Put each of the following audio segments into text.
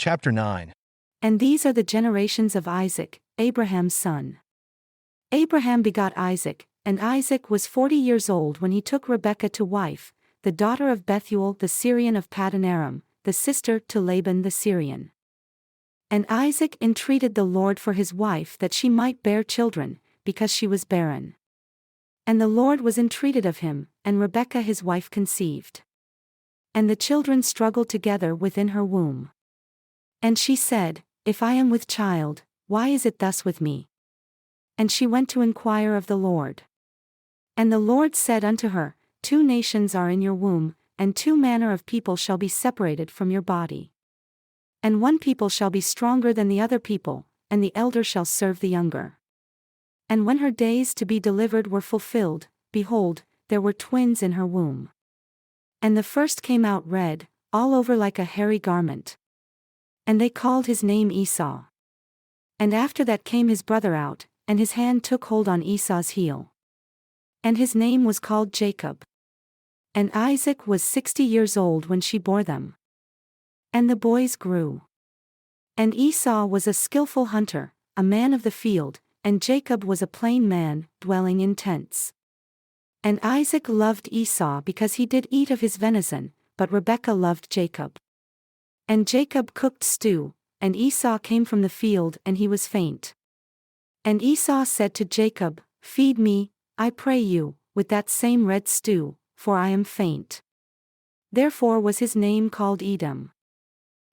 Chapter 9. And these are the generations of Isaac, Abraham's son. Abraham begot Isaac, and Isaac was 40 years old when he took Rebekah to wife, the daughter of Bethuel the Syrian of Paddan Aram, the sister to Laban the Syrian. And Isaac entreated the Lord for his wife that she might bear children, because she was barren. And the Lord was entreated of him, and Rebekah his wife conceived. And the children struggled together within her womb. And she said, If I am with child, why is it thus with me? And she went to inquire of the Lord. And the Lord said unto her, 2 nations are in your womb, and 2 manner of people shall be separated from your body. And one people shall be stronger than the other people, and the elder shall serve the younger. And when her days to be delivered were fulfilled, behold, there were twins in her womb. And the first came out red, all over like a hairy garment. And they called his name Esau. And after that came his brother out, and his hand took hold on Esau's heel. And his name was called Jacob. And Isaac was 60 years old when she bore them. And the boys grew. And Esau was a skillful hunter, a man of the field, and Jacob was a plain man, dwelling in tents. And Isaac loved Esau because he did eat of his venison, but Rebekah loved Jacob. And Jacob cooked stew, and Esau came from the field and he was faint. And Esau said to Jacob, Feed me, I pray you, with that same red stew, for I am faint. Therefore was his name called Edom.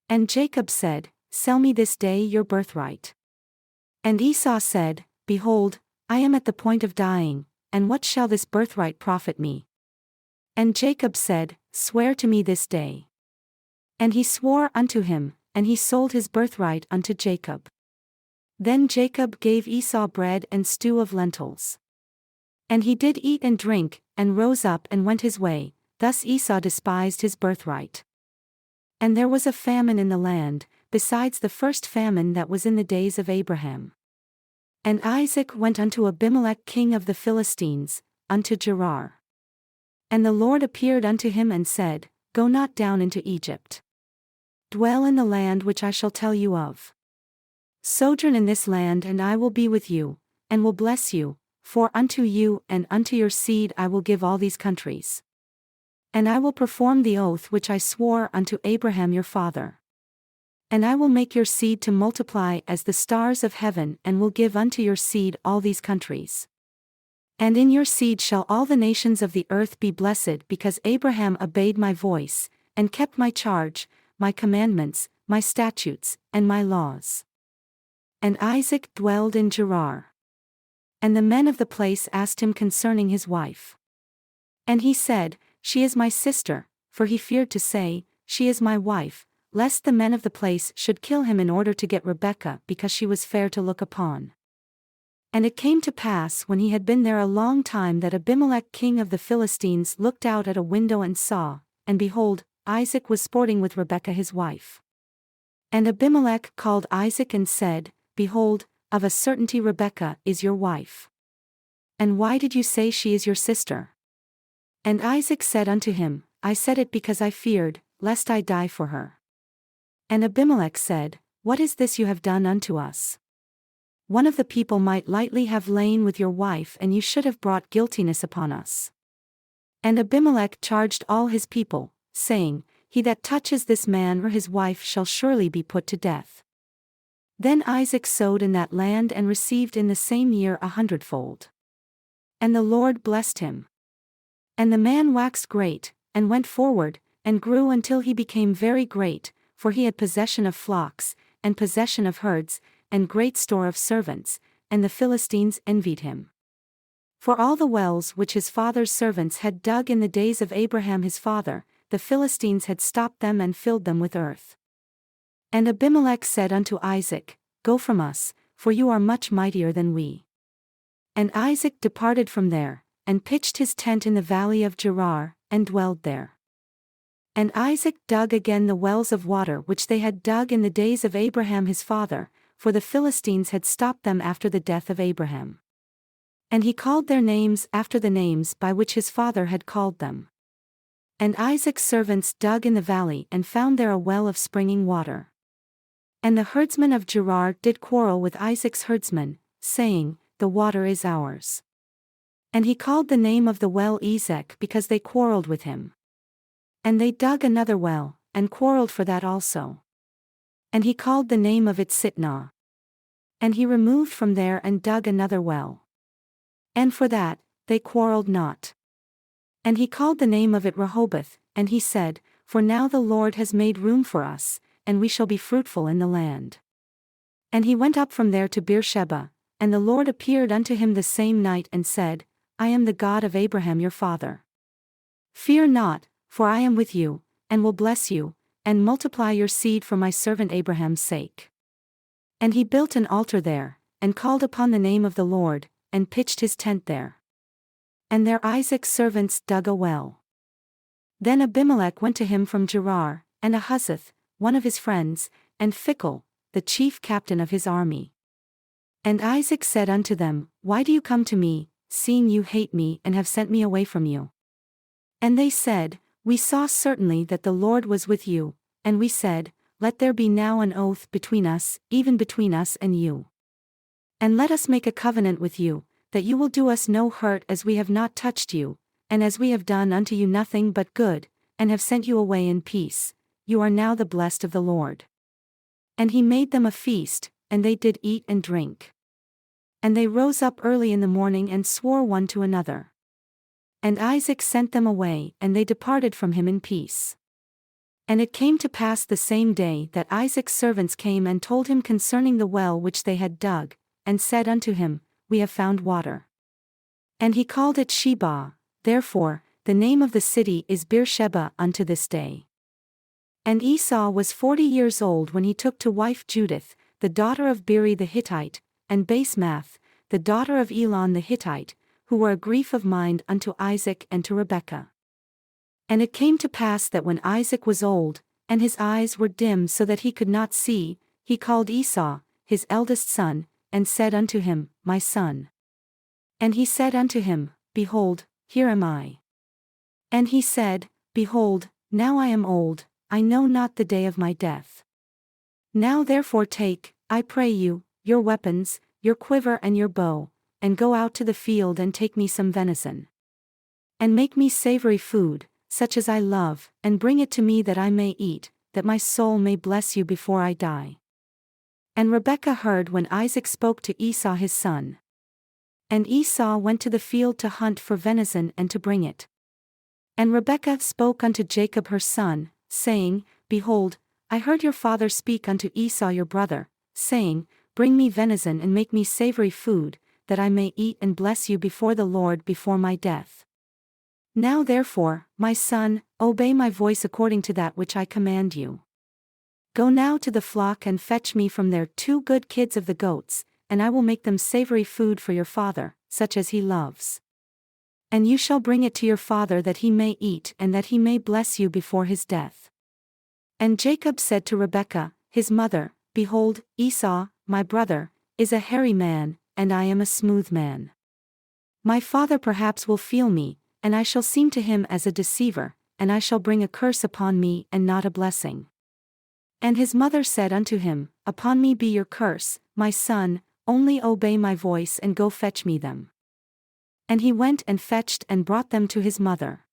And Jacob said, Sell me this day your birthright. And Esau said, Behold, I am at the point of dying, and what shall this birthright profit me? And Jacob said, Swear to me this day. And he swore unto him, and he sold his birthright unto Jacob. Then Jacob gave Esau bread and stew of lentils. And he did eat and drink, and rose up and went his way, thus Esau despised his birthright. And there was a famine in the land, besides the first famine that was in the days of Abraham. And Isaac went unto Abimelech king of the Philistines, unto Gerar. And the Lord appeared unto him and said, Go not down into Egypt. Dwell in the land which I shall tell you of. Sojourn in this land and I will be with you, and will bless you, for unto you and unto your seed I will give all these countries. And I will perform the oath which I swore unto Abraham your father. And I will make your seed to multiply as the stars of heaven and will give unto your seed all these countries. And in your seed shall all the nations of the earth be blessed because Abraham obeyed my voice, and kept my charge, my commandments, my statutes, and my laws. And Isaac dwelled in Gerar. And the men of the place asked him concerning his wife. And he said, She is my sister, for he feared to say, She is my wife, lest the men of the place should kill him in order to get Rebekah because she was fair to look upon. And it came to pass when he had been there a long time that Abimelech king of the Philistines looked out at a window and saw, and behold, Isaac was sporting with Rebekah his wife. And Abimelech called Isaac and said, Behold, of a certainty Rebekah is your wife. And why did you say she is your sister? And Isaac said unto him, I said it because I feared, lest I die for her. And Abimelech said, What is this you have done unto us? One of the people might lightly have lain with your wife and you should have brought guiltiness upon us. And Abimelech charged all his people, saying, He that touches this man or his wife shall surely be put to death. Then Isaac sowed in that land and received in the same year 100-fold. And the Lord blessed him. And the man waxed great, and went forward, and grew until he became very great, for he had possession of flocks, and possession of herds, and great store of servants, and the Philistines envied him. For all the wells which his father's servants had dug in the days of Abraham his father, the Philistines had stopped them and filled them with earth. And Abimelech said unto Isaac, Go from us, for you are much mightier than we. And Isaac departed from there, and pitched his tent in the valley of Gerar, and dwelled there. And Isaac dug again the wells of water which they had dug in the days of Abraham his father, for the Philistines had stopped them after the death of Abraham. And he called their names after the names by which his father had called them. And Isaac's servants dug in the valley and found there a well of springing water. And the herdsmen of Gerar did quarrel with Isaac's herdsmen, saying, The water is ours. And he called the name of the well Ezek because they quarreled with him. And they dug another well, and quarreled for that also. And he called the name of it Sitnah. And he removed from there and dug another well. And for that, they quarreled not. And he called the name of it Rehoboth, and he said, For now the Lord has made room for us, and we shall be fruitful in the land. And he went up from there to Beersheba, and the Lord appeared unto him the same night and said, I am the God of Abraham your father. Fear not, for I am with you, and will bless you, and multiply your seed for my servant Abraham's sake. And he built an altar there, and called upon the name of the Lord, and pitched his tent there. And there Isaac's servants dug a well. Then Abimelech went to him from Gerar, and Ahuzzath, one of his friends, and Phicol, the chief captain of his army. And Isaac said unto them, Why do you come to me, seeing you hate me and have sent me away from you? And they said, We saw certainly that the Lord was with you, and we said, Let there be now an oath between us, even between us and you. And let us make a covenant with you, that you will do us no hurt as we have not touched you, and as we have done unto you nothing but good, and have sent you away in peace, you are now the blessed of the Lord. And he made them a feast, and they did eat and drink. And they rose up early in the morning and swore one to another. And Isaac sent them away, and they departed from him in peace. And it came to pass the same day that Isaac's servants came and told him concerning the well which they had dug, and said unto him, We have found water. And he called it Sheba, therefore, the name of the city is Beersheba unto this day. And Esau was 40 years old when he took to wife Judith, the daughter of Beeri the Hittite, and Basemath, the daughter of Elon the Hittite, who were a grief of mind unto Isaac and to Rebekah. And it came to pass that when Isaac was old, and his eyes were dim so that he could not see, he called Esau, his eldest son, and said unto him, My son. And he said unto him, Behold, here am I. And he said, Behold, now I am old, I know not the day of my death. Now therefore take, I pray you, your weapons, your quiver and your bow, and go out to the field and take me some venison. And make me savory food, such as I love, and bring it to me that I may eat, that my soul may bless you before I die. And Rebekah heard when Isaac spoke to Esau his son. And Esau went to the field to hunt for venison and to bring it. And Rebekah spoke unto Jacob her son, saying, Behold, I heard your father speak unto Esau your brother, saying, Bring me venison and make me savory food, that I may eat and bless you before the Lord before my death. Now therefore, my son, obey my voice according to that which I command you. Go now to the flock and fetch me from there 2 good kids of the goats, and I will make them savory food for your father, such as he loves. And you shall bring it to your father that he may eat and that he may bless you before his death. And Jacob said to Rebekah, his mother, Behold, Esau, my brother, is a hairy man, and I am a smooth man. My father perhaps will feel me, and I shall seem to him as a deceiver, and I shall bring a curse upon me and not a blessing. And his mother said unto him, Upon me be your curse, my son, only obey my voice and go fetch me them. And he went and fetched and brought them to his mother.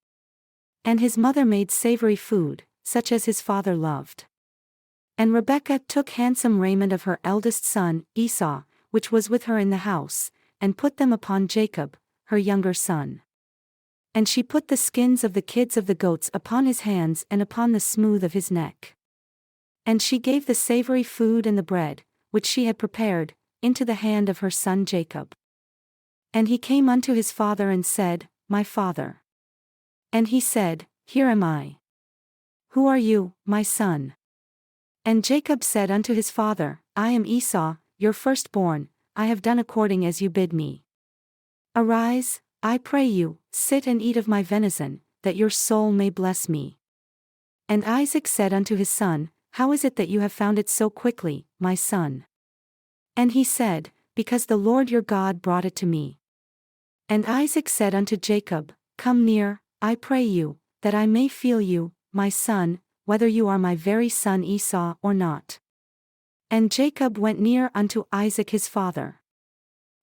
And his mother made savory food, such as his father loved. And Rebekah took handsome raiment of her eldest son, Esau, which was with her in the house, and put them upon Jacob, her younger son. And she put the skins of the kids of the goats upon his hands and upon the smooth of his neck. And she gave the savory food and the bread, which she had prepared, into the hand of her son Jacob. And he came unto his father and said, My father. And he said, Here am I. Who are you, my son? And Jacob said unto his father, I am Esau, your firstborn, I have done according as you bid me. Arise, I pray you, sit and eat of my venison, that your soul may bless me. And Isaac said unto his son, How is it that you have found it so quickly, my son? And he said, Because the Lord your God brought it to me. And Isaac said unto Jacob, Come near, I pray you, that I may feel you, my son, whether you are my very son Esau or not. And Jacob went near unto Isaac his father.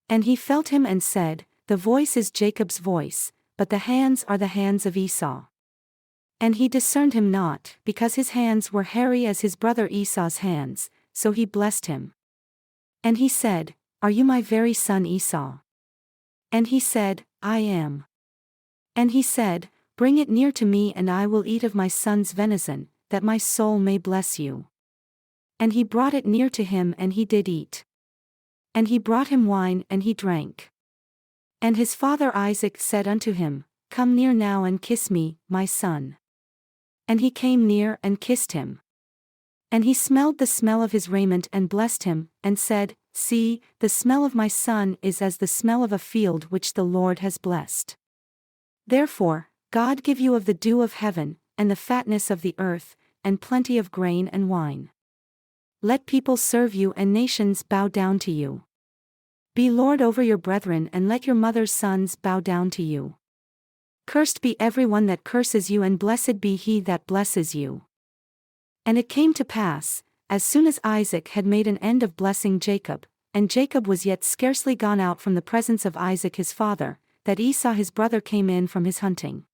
And he felt him and said, The voice is Jacob's voice, but the hands are the hands of Esau. And he discerned him not, because his hands were hairy as his brother Esau's hands, so he blessed him. And he said, Are you my very son Esau? And he said, I am. And he said, Bring it near to me, and I will eat of my son's venison, that my soul may bless you. And he brought it near to him, and he did eat. And he brought him wine, and he drank. And his father Isaac said unto him, Come near now and kiss me, my son. And he came near and kissed him. And he smelled the smell of his raiment and blessed him, and said, See, the smell of my son is as the smell of a field which the Lord has blessed. Therefore, God give you of the dew of heaven, and the fatness of the earth, and plenty of grain and wine. Let people serve you and nations bow down to you. Be Lord over your brethren, and let your mother's sons bow down to you. Cursed be every one that curses you, and blessed be he that blesses you. And it came to pass, as soon as Isaac had made an end of blessing Jacob, and Jacob was yet scarcely gone out from the presence of Isaac his father, that Esau his brother came in from his hunting.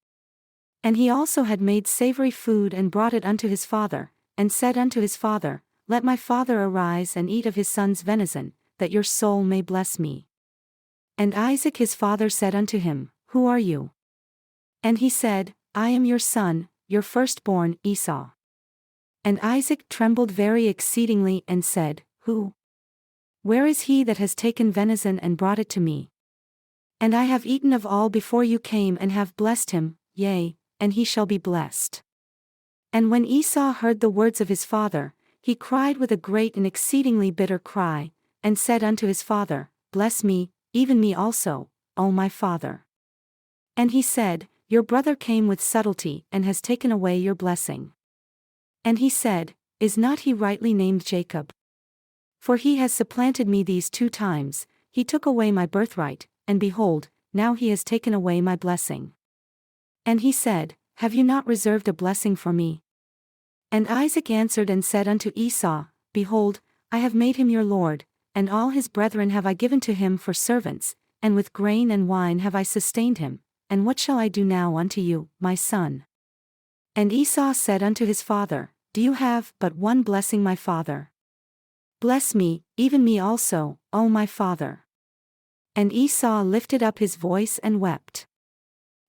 And he also had made savory food and brought it unto his father, and said unto his father, Let my father arise and eat of his son's venison, that your soul may bless me. And Isaac his father said unto him, Who are you? And he said, I am your son, your firstborn, Esau. And Isaac trembled very exceedingly and said, Who? Where is he that has taken venison and brought it to me? And I have eaten of all before you came, and have blessed him, yea, and he shall be blessed. And when Esau heard the words of his father, he cried with a great and exceedingly bitter cry, and said unto his father, Bless me, even me also, O my father. And he said, Your brother came with subtlety, and has taken away your blessing. And he said, Is not he rightly named Jacob? For he has supplanted me these 2 times, he took away my birthright, and behold, now he has taken away my blessing. And he said, Have you not reserved a blessing for me? And Isaac answered and said unto Esau, Behold, I have made him your lord, and all his brethren have I given to him for servants, and with grain and wine have I sustained him, and what shall I do now unto you, my son? And Esau said unto his father, Do you have but one blessing, my father? Bless me, even me also, O my father. And Esau lifted up his voice and wept.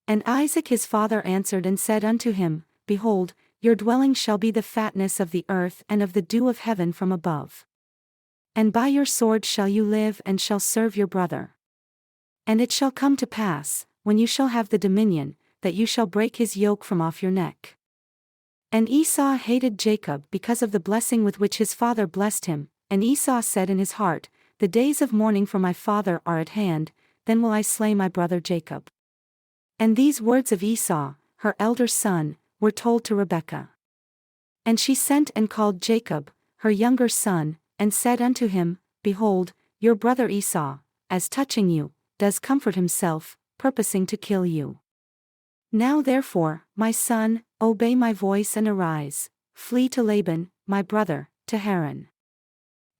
And Isaac his father answered and said unto him, Behold, your dwelling shall be the fatness of the earth and of the dew of heaven from above. And by your sword shall you live, and shall serve your brother. And it shall come to pass, when you shall have the dominion, that you shall break his yoke from off your neck. And Esau hated Jacob because of the blessing with which his father blessed him, and Esau said in his heart, The days of mourning for my father are at hand, then will I slay my brother Jacob. And these words of Esau, her elder son, were told to Rebekah. And she sent and called Jacob, her younger son, and said unto him, Behold, your brother Esau, as touching you, does comfort himself, purposing to kill you. Now therefore, my son, obey my voice and arise, flee to Laban, my brother, to Haran.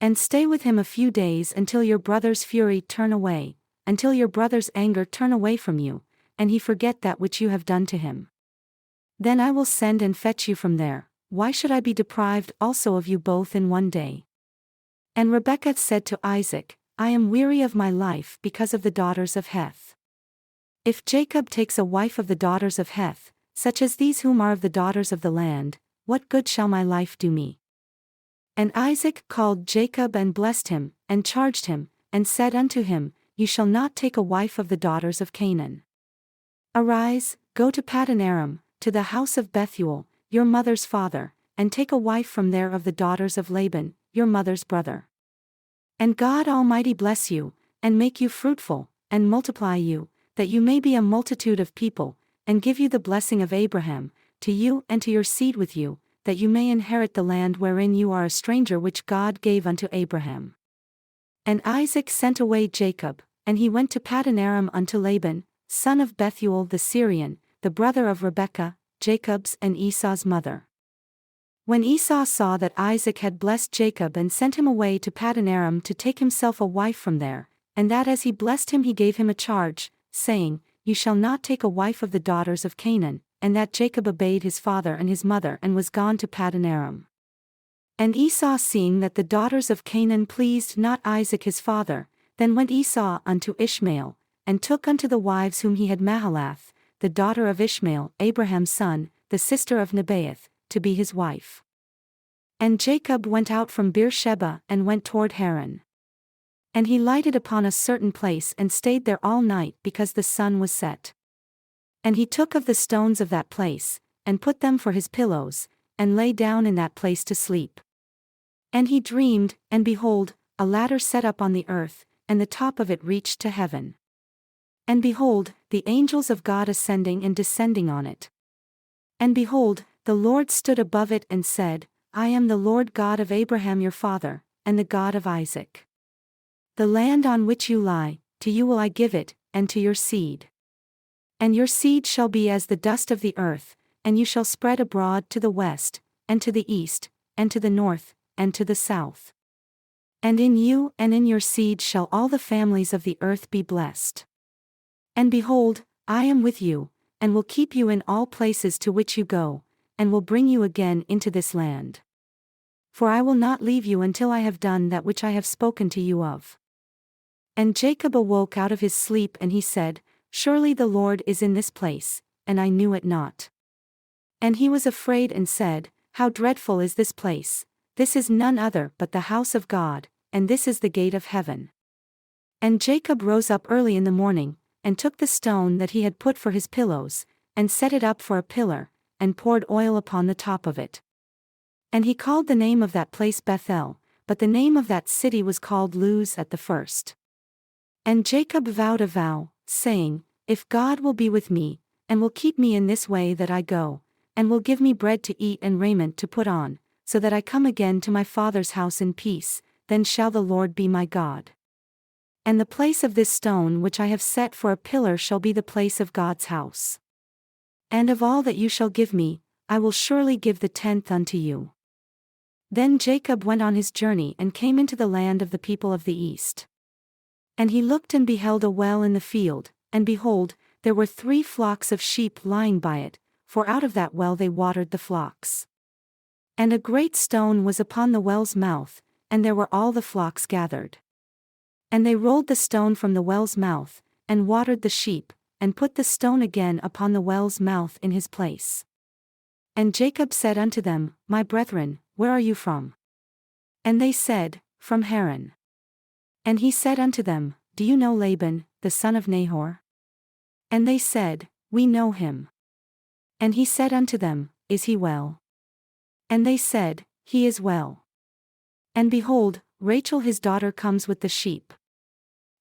And stay with him a few days until your brother's fury turn away, until your brother's anger turn away from you, and he forget that which you have done to him. Then I will send and fetch you from there. Why should I be deprived also of you both in one day? And Rebekah said to Isaac, I am weary of my life because of the daughters of Heth. If Jacob takes a wife of the daughters of Heth, such as these whom are of the daughters of the land, what good shall my life do me? And Isaac called Jacob and blessed him, and charged him, and said unto him, You shall not take a wife of the daughters of Canaan. Arise, go to Paddan Aram, to the house of Bethuel, your mother's father, and take a wife from there of the daughters of Laban, your mother's brother. And God Almighty bless you, and make you fruitful, and multiply you, that you may be a multitude of people, and give you the blessing of Abraham, to you and to your seed with you, that you may inherit the land wherein you are a stranger, which God gave unto Abraham. And Isaac sent away Jacob, and he went to Paddan Aram unto Laban, son of Bethuel the Syrian, the brother of Rebekah, Jacob's and Esau's mother. When Esau saw that Isaac had blessed Jacob and sent him away to Paddan Aram to take himself a wife from there, and that as he blessed him he gave him a charge, saying, You shall not take a wife of the daughters of Canaan, and that Jacob obeyed his father and his mother and was gone to Paddan Aram. And Esau seeing that the daughters of Canaan pleased not Isaac his father, then went Esau unto Ishmael, and took unto the wives whom he had Mahalath, the daughter of Ishmael, Abraham's son, the sister of Nebaioth, to be his wife. And Jacob went out from Beersheba and went toward Haran. And he lighted upon a certain place and stayed there all night because the sun was set. And he took of the stones of that place, and put them for his pillows, and lay down in that place to sleep. And he dreamed, and behold, a ladder set up on the earth, and the top of it reached to heaven. And behold, the angels of God ascending and descending on it. And behold, the Lord stood above it and said, I am the Lord God of Abraham your father, and the God of Isaac. The land on which you lie, to you will I give it, and to your seed. And your seed shall be as the dust of the earth, and you shall spread abroad to the west, and to the east, and to the north, and to the south. And in you and in your seed shall all the families of the earth be blessed. And behold, I am with you, and will keep you in all places to which you go, and will bring you again into this land. For I will not leave you until I have done that which I have spoken to you of. And Jacob awoke out of his sleep and he said, Surely the Lord is in this place, and I knew it not. And he was afraid and said, How dreadful is this place! This is none other but the house of God, and this is the gate of heaven. And Jacob rose up early in the morning, and took the stone that he had put for his pillows, and set it up for a pillar, and poured oil upon the top of it. And he called the name of that place Bethel, but the name of that city was called Luz at the first. And Jacob vowed a vow, saying, If God will be with me, and will keep me in this way that I go, and will give me bread to eat and raiment to put on, so that I come again to my father's house in peace, then shall the Lord be my God. And the place of this stone which I have set for a pillar shall be the place of God's house. And of all that you shall give me, I will surely give the 10th unto you. Then Jacob went on his journey and came into the land of the people of the east. And he looked and beheld a well in the field, and behold, there were 3 flocks of sheep lying by it, for out of that well they watered the flocks. And a great stone was upon the well's mouth, and there were all the flocks gathered. And they rolled the stone from the well's mouth, and watered the sheep, and put the stone again upon the well's mouth in his place. And Jacob said unto them, My brethren, where are you from? And they said, From Haran. And he said unto them, Do you know Laban, the son of Nahor? And they said, We know him. And he said unto them, Is he well? And they said, He is well. And behold, Rachel his daughter comes with the sheep.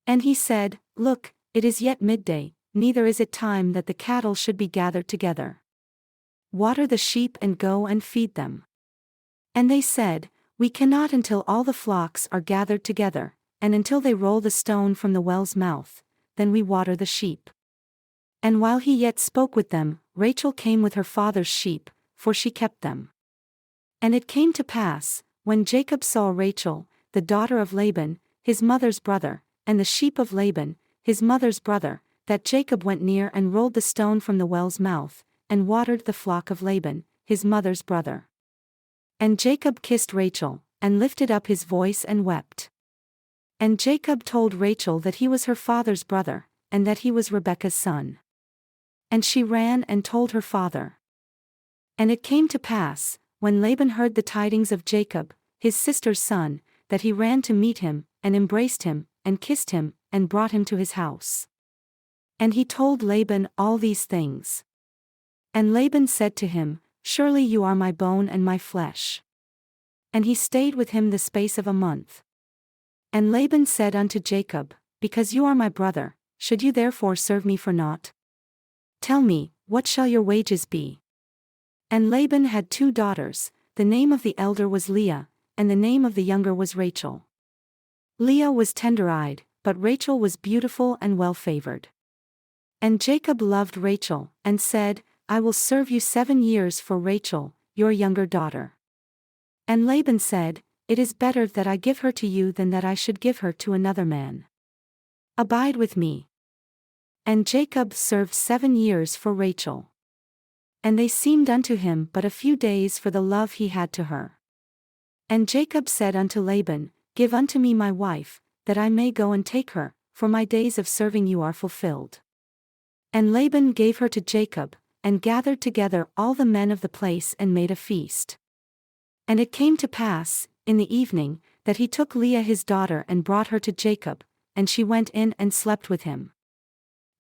And he said, Look, it is yet midday, neither is it time that the cattle should be gathered together. Water the sheep and go and feed them. And they said, We cannot until all the flocks are gathered together, and until they roll the stone from the well's mouth, then we water the sheep. And while he yet spoke with them, Rachel came with her father's sheep, for she kept them. And it came to pass, when Jacob saw Rachel, the daughter of Laban, his mother's brother, and the sheep of Laban, his mother's brother, that Jacob went near and rolled the stone from the well's mouth, and watered the flock of Laban, his mother's brother. And Jacob kissed Rachel, and lifted up his voice and wept. And Jacob told Rachel that he was her father's brother, and that he was Rebekah's son. And she ran and told her father. And it came to pass, when Laban heard the tidings of Jacob, his sister's son, that he ran to meet him, and embraced him, and kissed him, and brought him to his house. And he told Laban all these things. And Laban said to him, Surely you are my bone and my flesh. And he stayed with him the space of a month. And Laban said unto Jacob, Because you are my brother, should you therefore serve me for naught? Tell me, what shall your wages be? And Laban had 2 daughters, the name of the elder was Leah, and the name of the younger was Rachel. Leah was tender-eyed, but Rachel was beautiful and well-favored. And Jacob loved Rachel, and said, I will serve you 7 years for Rachel, your younger daughter. And Laban said, It is better that I give her to you than that I should give her to another man. Abide with me. And Jacob served 7 years for Rachel. And they seemed unto him but a few days for the love he had to her. And Jacob said unto Laban, Give unto me my wife, that I may go and take her, for my days of serving you are fulfilled. And Laban gave her to Jacob, and gathered together all the men of the place and made a feast. And it came to pass, in the evening, that he took Leah his daughter and brought her to Jacob, and she went in and slept with him.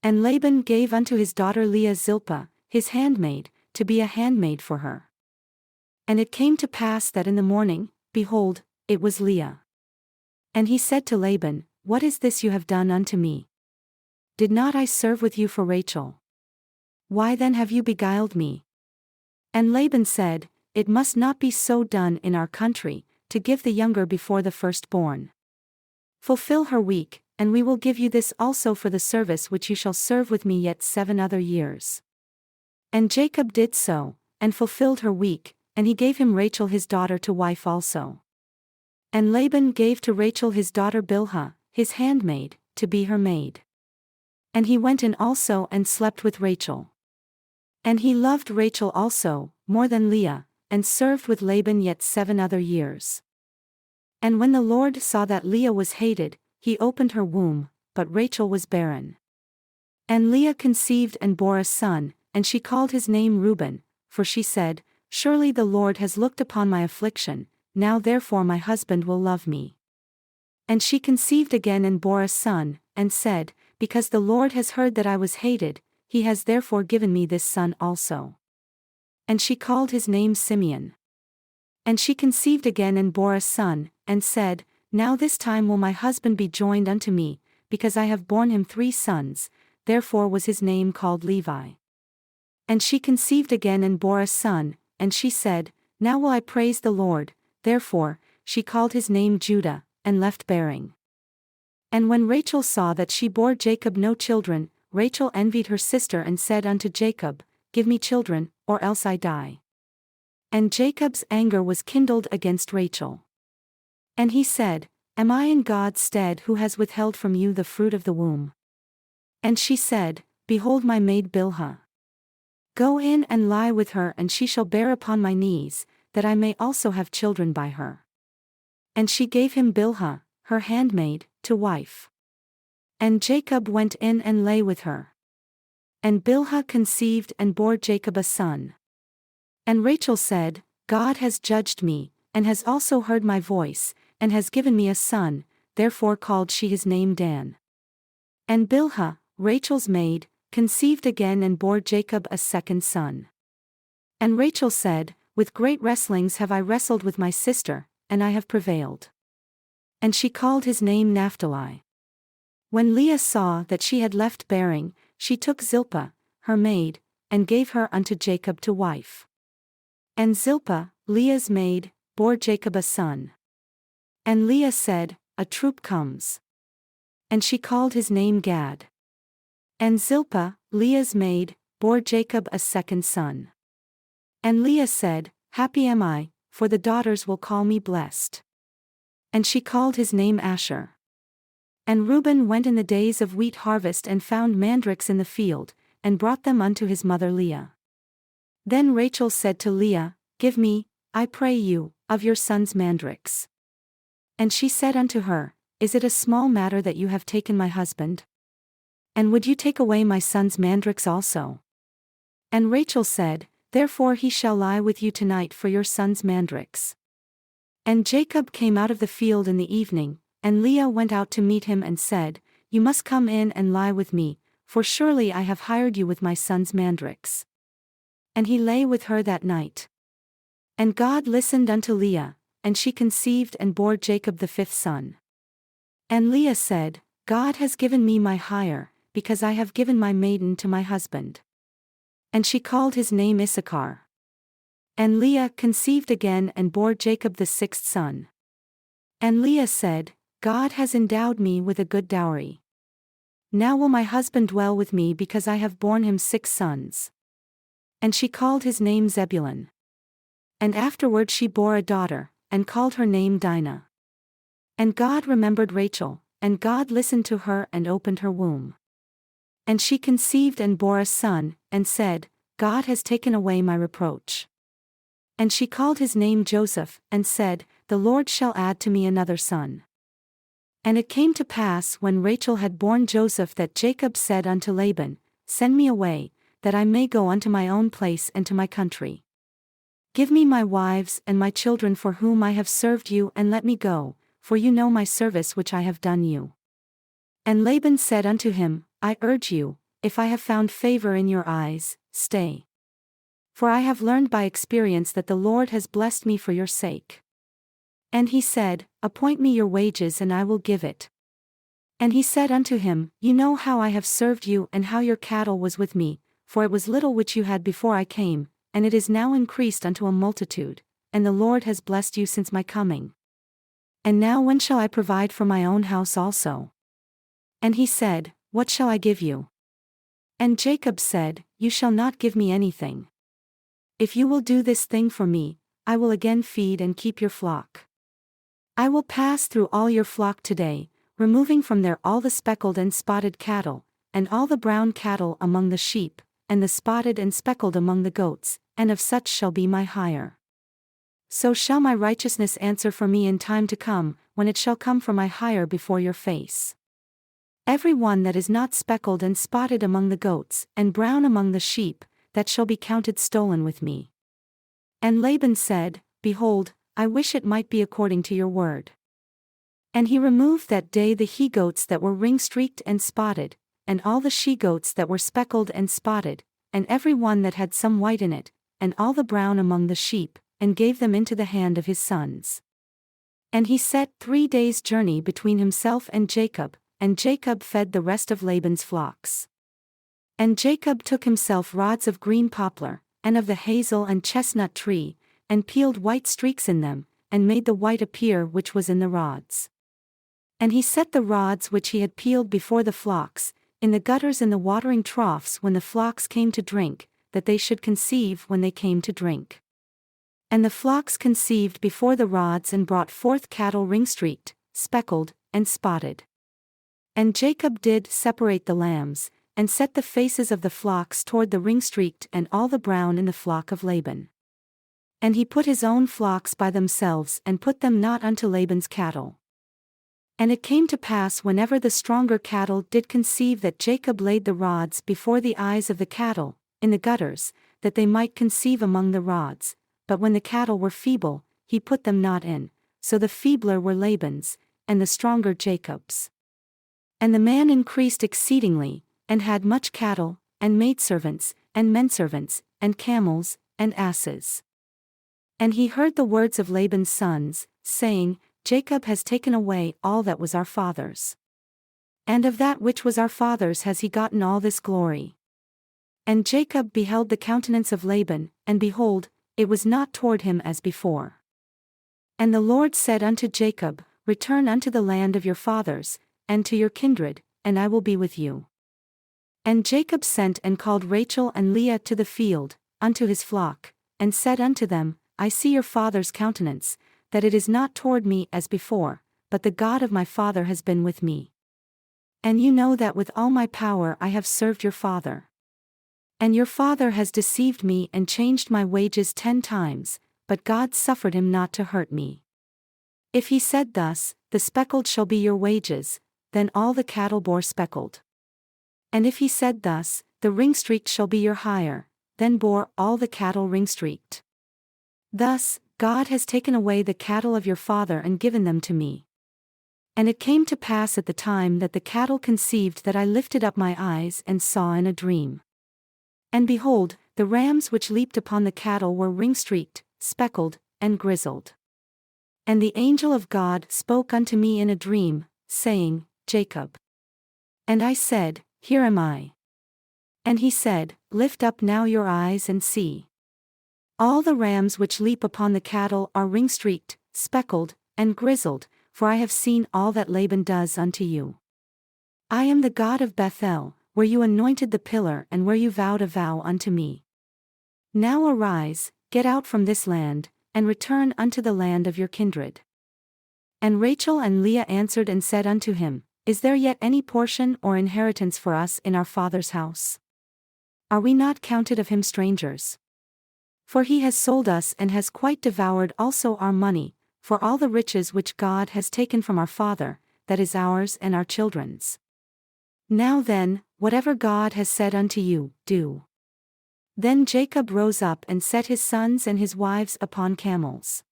And Laban gave unto his daughter Leah Zilpah, his handmaid, to be a handmaid for her. And it came to pass that in the morning, behold, it was Leah. And he said to Laban, What is this you have done unto me? Did not I serve with you for Rachel? Why then have you beguiled me? And Laban said, It must not be so done in our country, to give the younger before the firstborn. Fulfill her week, and we will give you this also for the service which you shall serve with me yet 7 other years. And Jacob did so, and fulfilled her week, and he gave him Rachel his daughter to wife also. And Laban gave to Rachel his daughter Bilhah, his handmaid, to be her maid. And he went in also and slept with Rachel. And he loved Rachel also, more than Leah, and served with Laban yet 7 other years. And when the Lord saw that Leah was hated, he opened her womb, but Rachel was barren. And Leah conceived and bore a son, and she called his name Reuben, for she said, Surely the Lord has looked upon my affliction, now therefore my husband will love me. And she conceived again and bore a son, and said, Because the Lord has heard that I was hated, he has therefore given me this son also. And she called his name Simeon. And she conceived again and bore a son, and said, Now this time will my husband be joined unto me, because I have borne him 3 sons, therefore was his name called Levi. And she conceived again and bore a son, and she said, Now will I praise the Lord, therefore, she called his name Judah, and left bearing. And when Rachel saw that she bore Jacob no children, Rachel envied her sister and said unto Jacob, Give me children, or else I die. And Jacob's anger was kindled against Rachel. And he said, Am I in God's stead who has withheld from you the fruit of the womb? And she said, Behold my maid Bilhah. Go in and lie with her, and she shall bear upon my knees, that I may also have children by her. And she gave him Bilhah, her handmaid, to wife. And Jacob went in and lay with her. And Bilhah conceived and bore Jacob a son. And Rachel said, God has judged me, and has also heard my voice, and has given me a son, therefore called she his name Dan. And Bilhah, Rachel's maid, conceived again and bore Jacob a second son. And Rachel said, With great wrestlings have I wrestled with my sister, and I have prevailed. And she called his name Naphtali. When Leah saw that she had left bearing, she took Zilpah, her maid, and gave her unto Jacob to wife. And Zilpah, Leah's maid, bore Jacob a son. And Leah said, A troop comes. And she called his name Gad. And Zilpah, Leah's maid, bore Jacob a second son. And Leah said, Happy am I, for the daughters will call me blessed. And she called his name Asher. And Reuben went in the days of wheat harvest and found mandrakes in the field, and brought them unto his mother Leah. Then Rachel said to Leah, Give me, I pray you, of your son's mandrakes. And she said unto her, Is it a small matter that you have taken my husband? And would you take away my son's mandrakes also? And Rachel said, Therefore he shall lie with you tonight for your son's mandrakes. And Jacob came out of the field in the evening, and Leah went out to meet him and said, You must come in and lie with me, for surely I have hired you with my son's mandrakes. And he lay with her that night. And God listened unto Leah, and she conceived and bore Jacob the 5th son. And Leah said, God has given me my hire, because I have given my maiden to my husband. And she called his name Issachar. And Leah conceived again and bore Jacob the 6th son. And Leah said, God has endowed me with a good dowry. Now will my husband dwell with me because I have borne him 6 sons. And she called his name Zebulun. And afterward she bore a daughter, and called her name Dinah. And God remembered Rachel, and God listened to her and opened her womb. And she conceived and bore a son, and said, God has taken away my reproach. And she called his name Joseph, and said, The Lord shall add to me another son. And it came to pass when Rachel had borne Joseph that Jacob said unto Laban, Send me away, that I may go unto my own place and to my country. Give me my wives and my children for whom I have served you, and let me go, for you know my service which I have done you. And Laban said unto him, I urge you, if I have found favor in your eyes, stay. For I have learned by experience that the Lord has blessed me for your sake. And he said, Appoint me your wages and I will give it. And he said unto him, You know how I have served you and how your cattle was with me, for it was little which you had before I came, and it is now increased unto a multitude, and the Lord has blessed you since my coming. And now when shall I provide for my own house also? And he said, What shall I give you? And Jacob said, You shall not give me anything. If you will do this thing for me, I will again feed and keep your flock. I will pass through all your flock today, removing from there all the speckled and spotted cattle, and all the brown cattle among the sheep, and the spotted and speckled among the goats, and of such shall be my hire. So shall my righteousness answer for me in time to come, when it shall come for my hire before your face. Every one that is not speckled and spotted among the goats, and brown among the sheep, that shall be counted stolen with me. And Laban said, Behold, I wish it might be according to your word. And he removed that day the he-goats that were ring-streaked and spotted, and all the she-goats that were speckled and spotted, and every one that had some white in it, and all the brown among the sheep, and gave them into the hand of his sons. And he set 3 days' journey between himself and Jacob fed the rest of Laban's flocks. And Jacob took himself rods of green poplar, and of the hazel and chestnut tree, and peeled white streaks in them, and made the white appear which was in the rods. And he set the rods which he had peeled before the flocks, in the gutters in the watering troughs when the flocks came to drink, that they should conceive when they came to drink. And the flocks conceived before the rods and brought forth cattle ring-streaked, speckled, and spotted. And Jacob did separate the lambs, and set the faces of the flocks toward the ring-streaked and all the brown in the flock of Laban. And he put his own flocks by themselves and put them not unto Laban's cattle. And it came to pass whenever the stronger cattle did conceive that Jacob laid the rods before the eyes of the cattle, in the gutters, that they might conceive among the rods, but when the cattle were feeble, he put them not in, so the feebler were Laban's, and the stronger Jacob's. And the man increased exceedingly, and had much cattle, and maidservants, and menservants, and camels, and asses. And he heard the words of Laban's sons, saying, Jacob has taken away all that was our father's. And of that which was our father's has he gotten all this glory. And Jacob beheld the countenance of Laban, and behold, it was not toward him as before. And the Lord said unto Jacob, Return unto the land of your fathers, and to your kindred, and I will be with you. And Jacob sent and called Rachel and Leah to the field, unto his flock, and said unto them, I see your father's countenance, that it is not toward me as before, but the God of my father has been with me. And you know that with all my power I have served your father. And your father has deceived me and changed my wages 10 times, but God suffered him not to hurt me. If he said thus, The speckled shall be your wages, then all the cattle bore speckled. And if he said thus, The ring-streaked shall be your hire, then bore all the cattle ring-streaked. Thus, God has taken away the cattle of your father and given them to me. And it came to pass at the time that the cattle conceived that I lifted up my eyes and saw in a dream. And behold, the rams which leaped upon the cattle were ring-streaked, speckled, and grizzled. And the angel of God spoke unto me in a dream, saying, Jacob. And I said, Here am I. And he said, Lift up now your eyes and see. All the rams which leap upon the cattle are ring-streaked, speckled, and grizzled, for I have seen all that Laban does unto you. I am the God of Bethel, where you anointed the pillar and where you vowed a vow unto me. Now arise, get out from this land, and return unto the land of your kindred. And Rachel and Leah answered and said unto him, Is there yet any portion or inheritance for us in our father's house? Are we not counted of him strangers? For he has sold us and has quite devoured also our money, for all the riches which God has taken from our father, that is ours and our children's. Now then, whatever God has said unto you, do. Then Jacob rose up and set his sons and his wives upon camels.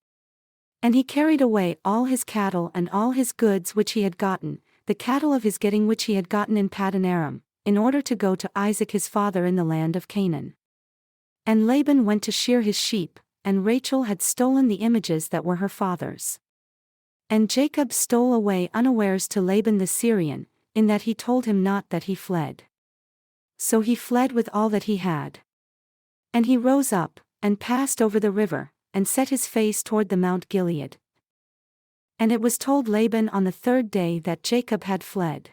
And he carried away all his cattle and all his goods which he had gotten, the cattle of his getting which he had gotten in Paddan Aram, in order to go to Isaac his father in the land of Canaan. And Laban went to shear his sheep, and Rachel had stolen the images that were her father's. And Jacob stole away unawares to Laban the Syrian, in that he told him not that he fled. So he fled with all that he had. And he rose up, and passed over the river, and set his face toward the Mount Gilead. And it was told Laban on the third day that Jacob had fled.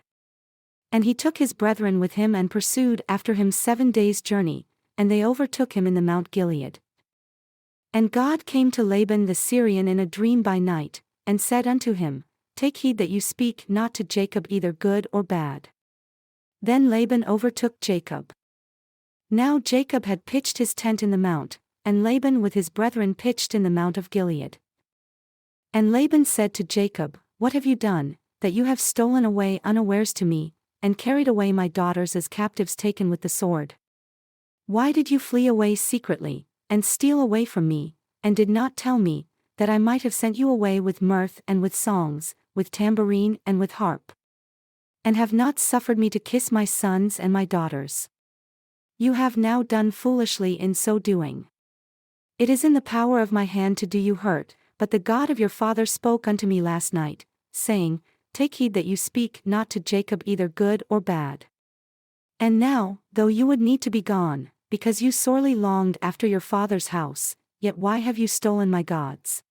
And he took his brethren with him and pursued after him 7 days' journey, and they overtook him in the Mount Gilead. And God came to Laban the Syrian in a dream by night, and said unto him, Take heed that you speak not to Jacob either good or bad. Then Laban overtook Jacob. Now Jacob had pitched his tent in the mount, and Laban with his brethren pitched in the Mount of Gilead. And Laban said to Jacob, What have you done, that you have stolen away unawares to me, and carried away my daughters as captives taken with the sword? Why did you flee away secretly, and steal away from me, and did not tell me, that I might have sent you away with mirth and with songs, with tambourine and with harp? And have not suffered me to kiss my sons and my daughters? You have now done foolishly in so doing. It is in the power of my hand to do you hurt, but the God of your father spoke unto me last night, saying, Take heed that you speak not to Jacob either good or bad. And now, though you would need to be gone, because you sorely longed after your father's house, yet why have you stolen my gods?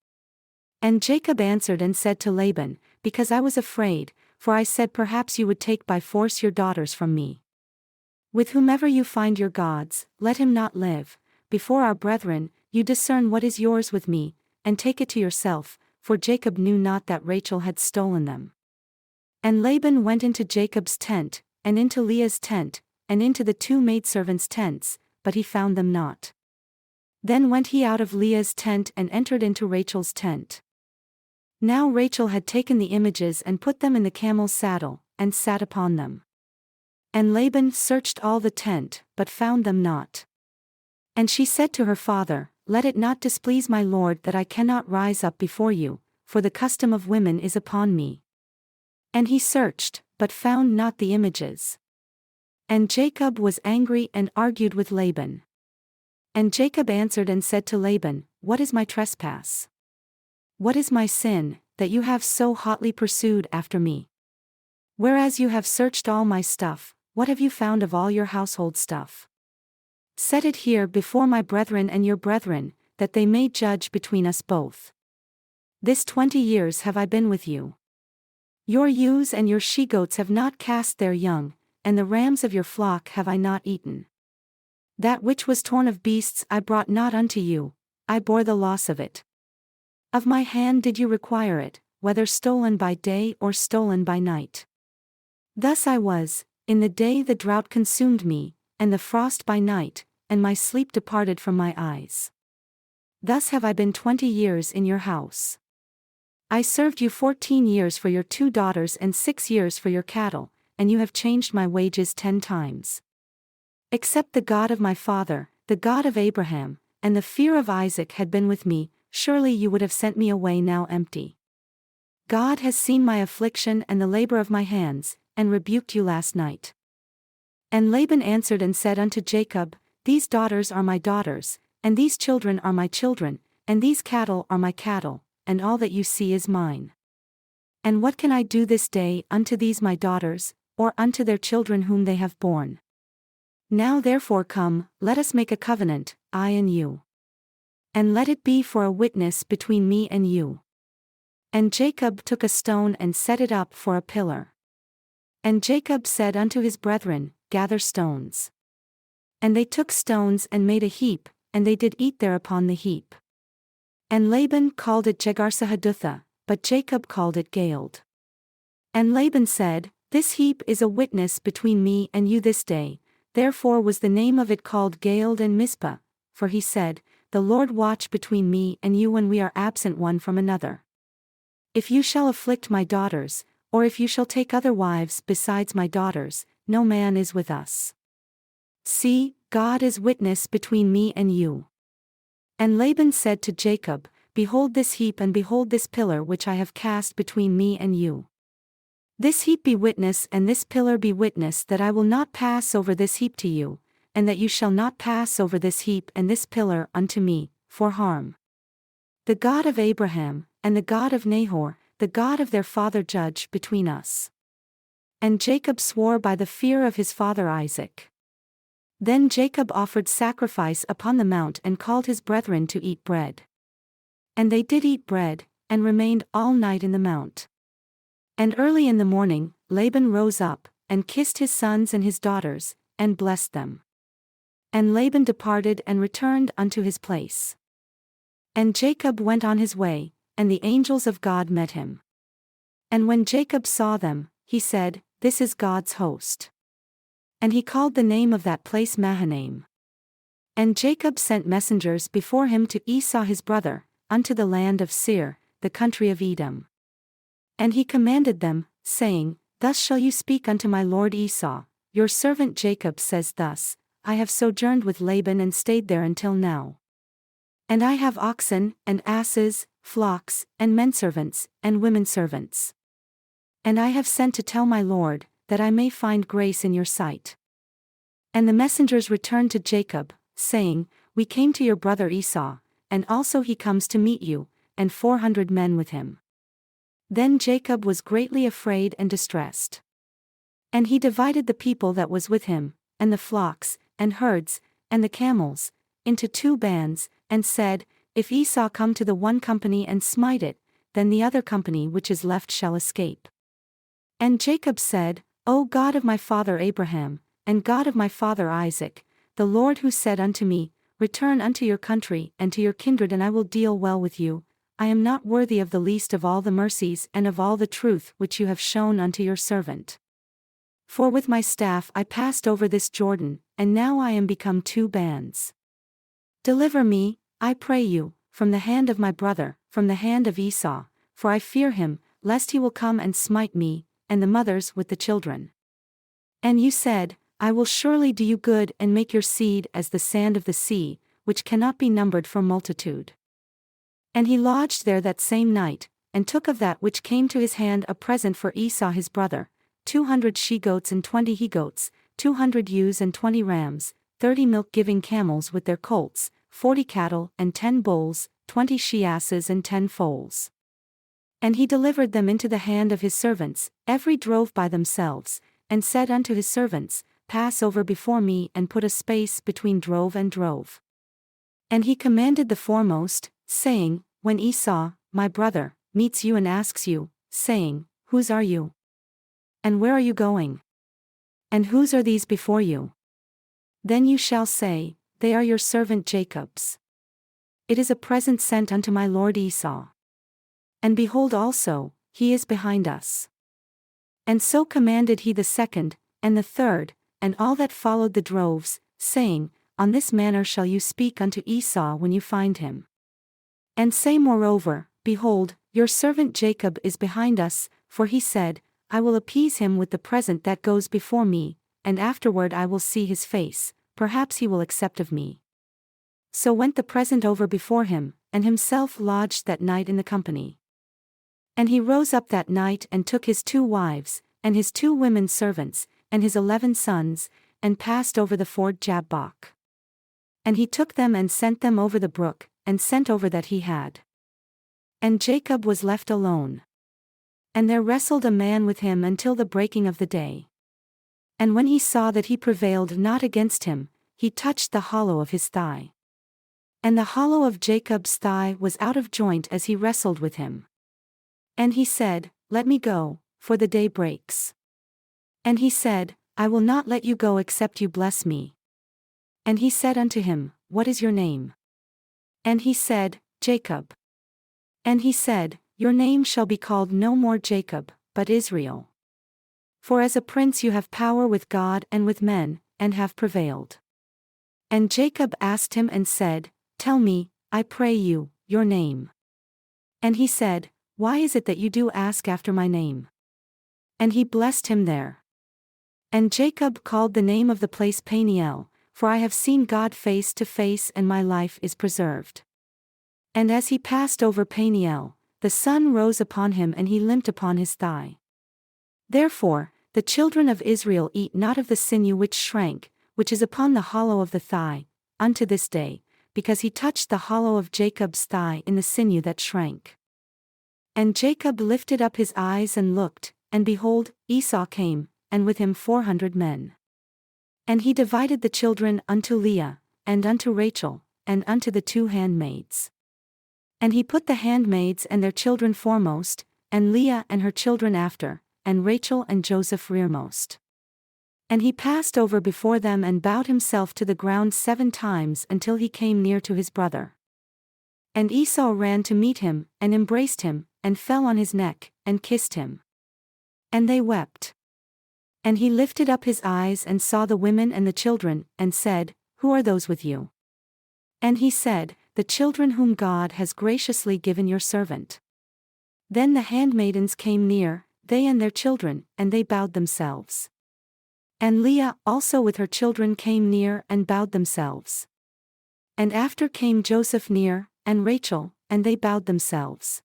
And Jacob answered and said to Laban, Because I was afraid, for I said perhaps you would take by force your daughters from me. With whomever you find your gods, let him not live. Before our brethren, you discern what is yours with me, and take it to yourself, for Jacob knew not that Rachel had stolen them. And Laban went into Jacob's tent, and into Leah's tent, and into the 2 maidservants' tents, but he found them not. Then went he out of Leah's tent and entered into Rachel's tent. Now Rachel had taken the images and put them in the camel's saddle, and sat upon them. And Laban searched all the tent, but found them not. And she said to her father, Let it not displease my lord that I cannot rise up before you, for the custom of women is upon me. And he searched, but found not the images. And Jacob was angry and argued with Laban. And Jacob answered and said to Laban, What is my trespass? What is my sin, that you have so hotly pursued after me? Whereas you have searched all my stuff, what have you found of all your household stuff? Set it here before my brethren and your brethren, that they may judge between us both. This 20 years have I been with you. Your ewes and your she-goats have not cast their young, and the rams of your flock have I not eaten. That which was torn of beasts I brought not unto you, I bore the loss of it. Of my hand did you require it, whether stolen by day or stolen by night. Thus I was, in the day the drought consumed me, and the frost by night, and my sleep departed from my eyes. Thus have I been 20 years in your house. I served you 14 years for your 2 daughters and 6 years for your cattle, and you have changed my wages 10 times. Except the God of my father, the God of Abraham, and the fear of Isaac had been with me, surely you would have sent me away now empty. God has seen my affliction and the labor of my hands, and rebuked you last night. And Laban answered and said unto Jacob, These daughters are my daughters, and these children are my children, and these cattle are my cattle, and all that you see is mine. And what can I do this day unto these my daughters, or unto their children whom they have borne? Now therefore come, let us make a covenant, I and you. And let it be for a witness between me and you. And Jacob took a stone and set it up for a pillar. And Jacob said unto his brethren, Gather stones. And they took stones and made a heap, and they did eat thereupon the heap. And Laban called it Jegarsahadutha, but Jacob called it Galeed. And Laban said, This heap is a witness between me and you this day, therefore was the name of it called Galeed and Mizpah, for he said, The Lord watch between me and you when we are absent one from another. If you shall afflict my daughters, or if you shall take other wives besides my daughters, no man is with us. See, God is witness between me and you. And Laban said to Jacob, Behold this heap and behold this pillar which I have cast between me and you. This heap be witness and this pillar be witness that I will not pass over this heap to you, and that you shall not pass over this heap and this pillar unto me, for harm. The God of Abraham, and the God of Nahor, the God of their father judge between us. And Jacob swore by the fear of his father Isaac. Then Jacob offered sacrifice upon the mount and called his brethren to eat bread. And they did eat bread, and remained all night in the mount. And early in the morning, Laban rose up, and kissed his sons and his daughters, and blessed them. And Laban departed and returned unto his place. And Jacob went on his way, and the angels of God met him. And when Jacob saw them, he said, This is God's host. And he called the name of that place Mahanaim. And Jacob sent messengers before him to Esau his brother, unto the land of Seir, the country of Edom. And he commanded them, saying, Thus shall you speak unto my lord Esau, Your servant Jacob says thus, I have sojourned with Laban and stayed there until now. And I have oxen, and asses, flocks, and menservants, and womenservants. And I have sent to tell my lord, that I may find grace in your sight. And the messengers returned to Jacob, saying, We came to your brother Esau, and also he comes to meet you, and 400 men with him. Then Jacob was greatly afraid and distressed. And he divided the people that was with him, and the flocks, and herds, and the camels, into 2 bands, and said, If Esau come to the one company and smite it, then the other company which is left shall escape. And Jacob said, O God of my father Abraham, and God of my father Isaac, the Lord who said unto me, Return unto your country and to your kindred and I will deal well with you, I am not worthy of the least of all the mercies and of all the truth which you have shown unto your servant. For with my staff I passed over this Jordan, and now I am become 2 bands. Deliver me, I pray you, from the hand of my brother, from the hand of Esau, for I fear him, lest he will come and smite me, and the mothers with the children. And you said, I will surely do you good and make your seed as the sand of the sea, which cannot be numbered for multitude. And he lodged there that same night, and took of that which came to his hand a present for Esau his brother, 200 she-goats and 20 he-goats, 200 ewes and 20 rams, 30 milk-giving camels with their colts, 40 cattle and 10 bulls, 20 she-asses and 10 foals. And he delivered them into the hand of his servants, every drove by themselves, and said unto his servants, Pass over before me and put a space between drove and drove. And he commanded the foremost, saying, When Esau, my brother, meets you and asks you, saying, Whose are you? And where are you going? And whose are these before you? Then you shall say, They are your servant Jacob's. It is a present sent unto my lord Esau. And behold also, he is behind us. And so commanded he the second, and the third, and all that followed the droves, saying, On this manner shall you speak unto Esau when you find him. And say moreover, Behold, your servant Jacob is behind us, for he said, I will appease him with the present that goes before me, and afterward I will see his face, perhaps he will accept of me. So went the present over before him, and himself lodged that night in the company. And he rose up that night and took his 2 wives, and his 2 women servants, and his 11 sons, and passed over the ford Jabbok. And he took them and sent them over the brook, and sent over that he had. And Jacob was left alone. And there wrestled a man with him until the breaking of the day. And when he saw that he prevailed not against him, he touched the hollow of his thigh. And the hollow of Jacob's thigh was out of joint as he wrestled with him. And he said, Let me go, for the day breaks. And he said, I will not let you go except you bless me. And he said unto him, What is your name? And he said, Jacob. And he said, Your name shall be called no more Jacob, but Israel. For as a prince you have power with God and with men, and have prevailed. And Jacob asked him and said, Tell me, I pray you, your name. And he said, Why is it that you do ask after my name? And he blessed him there. And Jacob called the name of the place Peniel, for I have seen God face to face and my life is preserved. And as he passed over Peniel, the sun rose upon him and he limped upon his thigh. Therefore, the children of Israel eat not of the sinew which shrank, which is upon the hollow of the thigh, unto this day, because he touched the hollow of Jacob's thigh in the sinew that shrank. And Jacob lifted up his eyes and looked, and behold, Esau came, and with him 400 men. And he divided the children unto Leah, and unto Rachel, and unto the 2 handmaids. And he put the handmaids and their children foremost, and Leah and her children after, and Rachel and Joseph rearmost. And he passed over before them and bowed himself to the ground 7 times until he came near to his brother. And Esau ran to meet him, and embraced him, and fell on his neck, and kissed him. And they wept. And he lifted up his eyes and saw the women and the children, and said, Who are those with you? And he said, The children whom God has graciously given your servant. Then the handmaidens came near, they and their children, and they bowed themselves. And Leah also with her children came near and bowed themselves. And after came Joseph near, and Rachel, and they bowed themselves.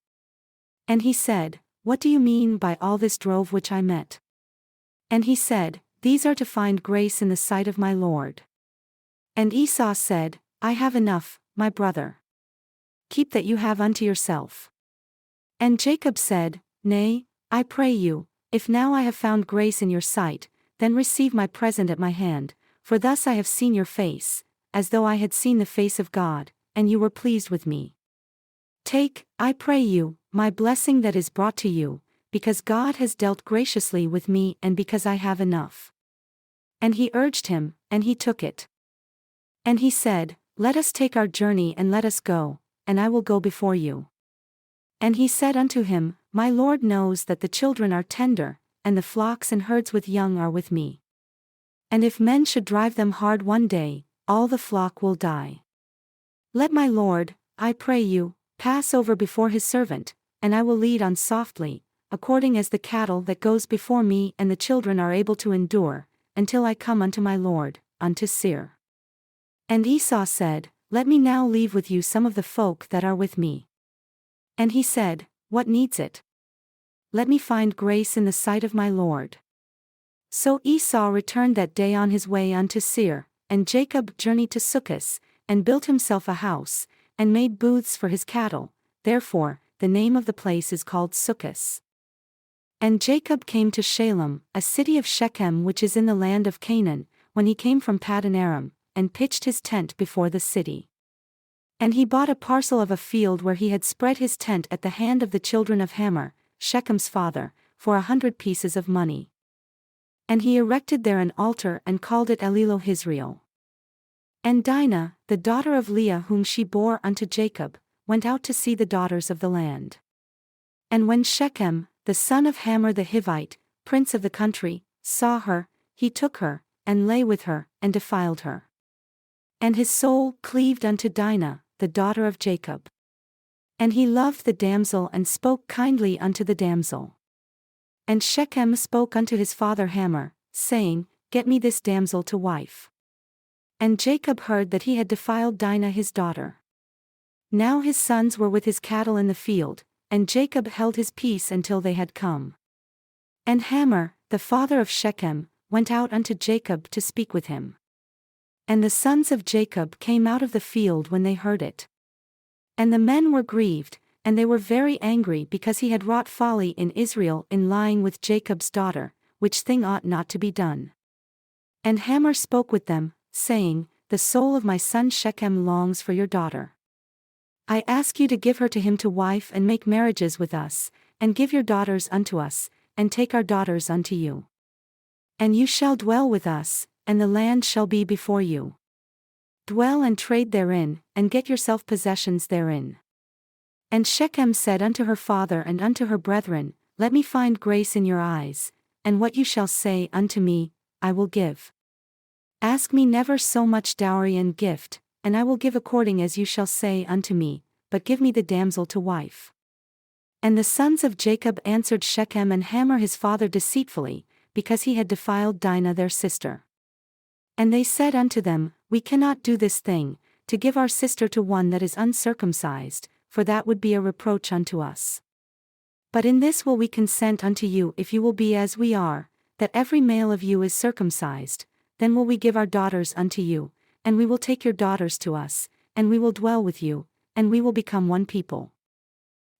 And he said, What do you mean by all this drove which I met? And he said, These are to find grace in the sight of my Lord. And Esau said, I have enough, my brother. Keep that you have unto yourself. And Jacob said, Nay, I pray you, if now I have found grace in your sight, then receive my present at my hand, for thus I have seen your face, as though I had seen the face of God, and you were pleased with me. Take, I pray you, my blessing that is brought to you, because God has dealt graciously with me and because I have enough. And he urged him, and he took it. And he said, Let us take our journey and let us go, and I will go before you. And he said unto him, My Lord knows that the children are tender, and the flocks and herds with young are with me. And if men should drive them hard one day, all the flock will die. Let my Lord, I pray you, pass over before his servant, and I will lead on softly, according as the cattle that goes before me and the children are able to endure, until I come unto my Lord, unto Seir. And Esau said, Let me now leave with you some of the folk that are with me. And he said, What needs it? Let me find grace in the sight of my Lord. So Esau returned that day on his way unto Seir, and Jacob journeyed to Succoth, and built himself a house, and made booths for his cattle, therefore the name of the place is called Succoth. And Jacob came to Shalem, a city of Shechem which is in the land of Canaan, when he came from Paddan Aram, and pitched his tent before the city. And he bought a parcel of a field where he had spread his tent at the hand of the children of Hamor, Shechem's father, for 100 pieces of money. And he erected there an altar and called it Elilohizrael. And Dinah, the daughter of Leah whom she bore unto Jacob, went out to see the daughters of the land. And when Shechem, the son of Hamor the Hivite, prince of the country, saw her, he took her, and lay with her, and defiled her. And his soul cleaved unto Dinah, the daughter of Jacob. And he loved the damsel and spoke kindly unto the damsel. And Shechem spoke unto his father Hamor, saying, Get me this damsel to wife. And Jacob heard that he had defiled Dinah his daughter. Now his sons were with his cattle in the field, and Jacob held his peace until they had come. And Hamor, the father of Shechem, went out unto Jacob to speak with him. And the sons of Jacob came out of the field when they heard it. And the men were grieved, and they were very angry because he had wrought folly in Israel in lying with Jacob's daughter, which thing ought not to be done. And Hamor spoke with them, saying, The soul of my son Shechem longs for your daughter. I ask you to give her to him to wife and make marriages with us, and give your daughters unto us, and take our daughters unto you. And you shall dwell with us, and the land shall be before you. Dwell and trade therein, and get yourself possessions therein. And Shechem said unto her father and unto her brethren, Let me find grace in your eyes, and what you shall say unto me, I will give. Ask me never so much dowry and gift, and I will give according as you shall say unto me, but give me the damsel to wife. And the sons of Jacob answered Shechem and Hamor his father deceitfully, because he had defiled Dinah their sister. And they said unto them, We cannot do this thing, to give our sister to one that is uncircumcised, for that would be a reproach unto us. But in this will we consent unto you if you will be as we are, that every male of you is circumcised, then will we give our daughters unto you, and we will take your daughters to us, and we will dwell with you, and we will become one people.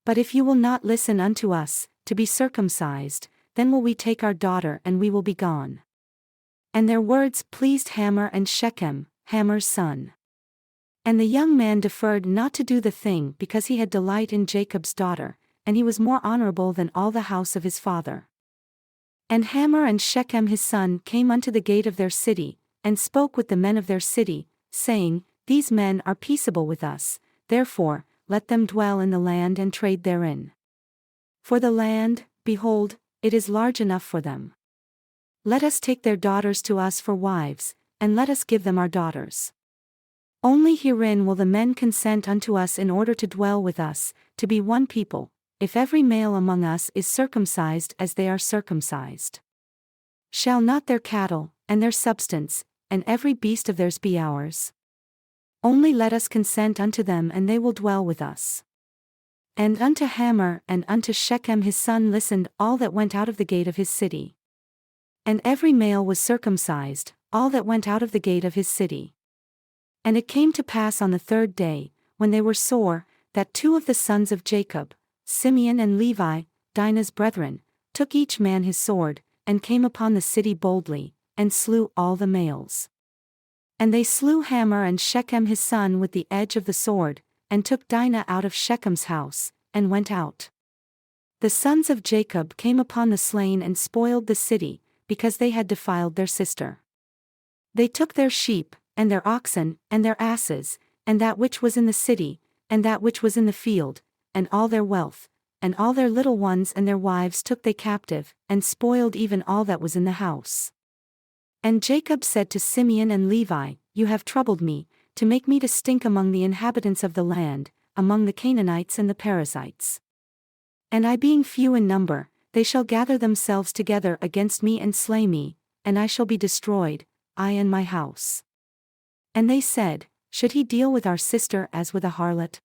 But if you will not listen unto us, to be circumcised, then will we take our daughter and we will be gone. And their words pleased Hamor and Shechem, Hamor's son. And the young man deferred not to do the thing because he had delight in Jacob's daughter, and he was more honorable than all the house of his father. And Hamor and Shechem his son came unto the gate of their city, and spoke with the men of their city, saying, These men are peaceable with us, therefore, let them dwell in the land and trade therein. For the land, behold, it is large enough for them. Let us take their daughters to us for wives, and let us give them our daughters. Only herein will the men consent unto us in order to dwell with us, to be one people, if every male among us is circumcised as they are circumcised. Shall not their cattle, and their substance, and every beast of theirs be ours? Only let us consent unto them and they will dwell with us. And unto Hamor and unto Shechem his son listened all that went out of the gate of his city. And every male was circumcised, all that went out of the gate of his city. And it came to pass on the third day, when they were sore, that two of the sons of Jacob, Simeon and Levi, Dinah's brethren, took each man his sword, and came upon the city boldly, and slew all the males. And they slew Hamor and Shechem his son with the edge of the sword, and took Dinah out of Shechem's house, and went out. The sons of Jacob came upon the slain and spoiled the city, because they had defiled their sister. They took their sheep, and their oxen, and their asses, and that which was in the city, and that which was in the field, and all their wealth, and all their little ones and their wives took they captive, and spoiled even all that was in the house. And Jacob said to Simeon and Levi, You have troubled me, to make me to stink among the inhabitants of the land, among the Canaanites and the Perizzites. And I being few in number, they shall gather themselves together against me and slay me, and I shall be destroyed, I and my house. And they said, Should he deal with our sister as with a harlot?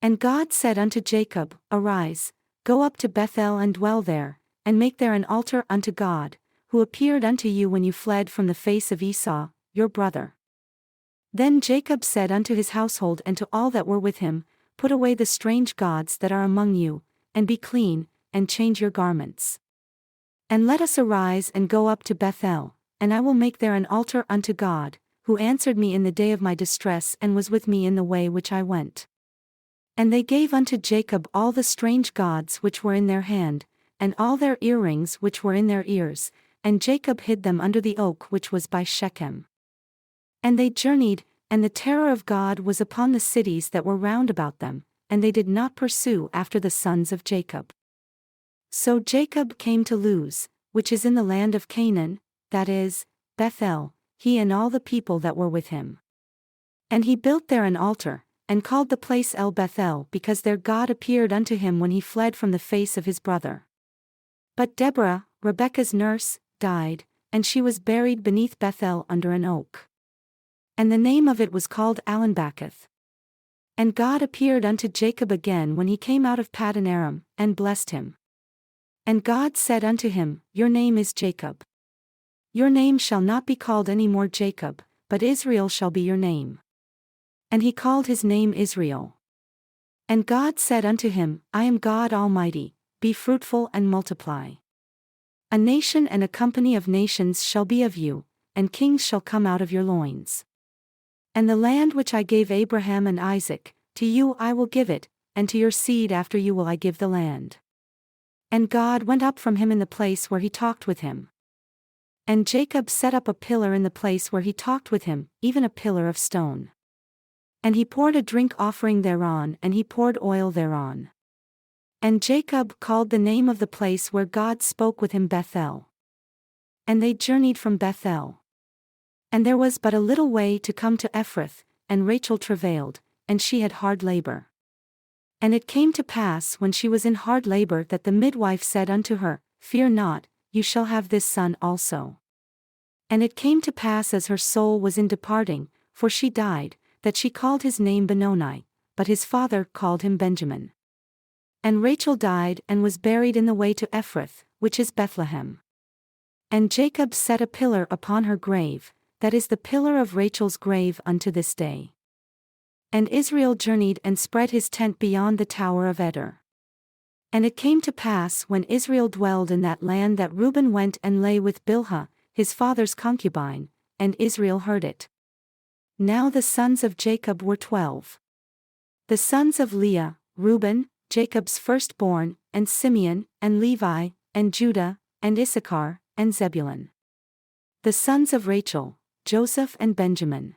And God said unto Jacob, Arise, go up to Bethel and dwell there, and make there an altar unto God, who appeared unto you when you fled from the face of Esau, your brother. Then Jacob said unto his household and to all that were with him, Put away the strange gods that are among you, and be clean, and change your garments. And let us arise and go up to Bethel, and I will make there an altar unto God, who answered me in the day of my distress and was with me in the way which I went. And they gave unto Jacob all the strange gods which were in their hand, and all their earrings which were in their ears, and Jacob hid them under the oak which was by Shechem. And they journeyed, and the terror of God was upon the cities that were round about them, and they did not pursue after the sons of Jacob. So Jacob came to Luz, which is in the land of Canaan, that is, Bethel, he and all the people that were with him. And he built there an altar, and called the place El Bethel because there God appeared unto him when he fled from the face of his brother. But Deborah, Rebekah's nurse, died, and she was buried beneath Bethel under an oak. And the name of it was called Allenbacketh. And God appeared unto Jacob again when he came out of Paddan Aram, and blessed him. And God said unto him, Your name is Jacob. Your name shall not be called any more Jacob, but Israel shall be your name. And he called his name Israel. And God said unto him, I am God Almighty, be fruitful and multiply. A nation and a company of nations shall be of you, and kings shall come out of your loins. And the land which I gave Abraham and Isaac, to you I will give it, and to your seed after you will I give the land. And God went up from him in the place where he talked with him. And Jacob set up a pillar in the place where he talked with him, even a pillar of stone. And he poured a drink offering thereon, and he poured oil thereon. And Jacob called the name of the place where God spoke with him Bethel. And they journeyed from Bethel. And there was but a little way to come to Ephrath, and Rachel travailed, and she had hard labor. And it came to pass when she was in hard labor that the midwife said unto her, Fear not, you shall have this son also. And it came to pass as her soul was in departing, for she died, that she called his name Benoni, but his father called him Benjamin. And Rachel died and was buried in the way to Ephrath, which is Bethlehem. And Jacob set a pillar upon her grave, that is the pillar of Rachel's grave unto this day. And Israel journeyed and spread his tent beyond the tower of Eder. And it came to pass when Israel dwelled in that land that Reuben went and lay with Bilhah, his father's concubine, and Israel heard it. Now the sons of Jacob were 12. The sons of Leah, Reuben, Jacob's firstborn, and Simeon, and Levi, and Judah, and Issachar, and Zebulun. The sons of Rachel, Joseph and Benjamin.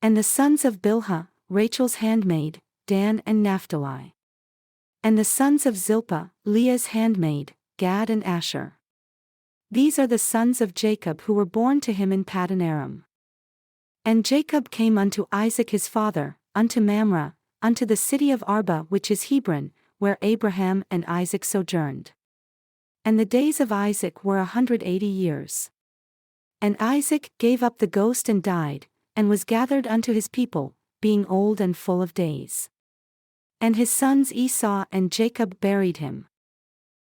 And the sons of Bilhah, Rachel's handmaid, Dan and Naphtali. And the sons of Zilpah, Leah's handmaid, Gad and Asher. These are the sons of Jacob who were born to him in Paddan Aram. And Jacob came unto Isaac his father, unto Mamre, unto the city of Arba which is Hebron, where Abraham and Isaac sojourned. And the days of Isaac were 180 years. And Isaac gave up the ghost and died, and was gathered unto his people, being old and full of days. And his sons Esau and Jacob buried him.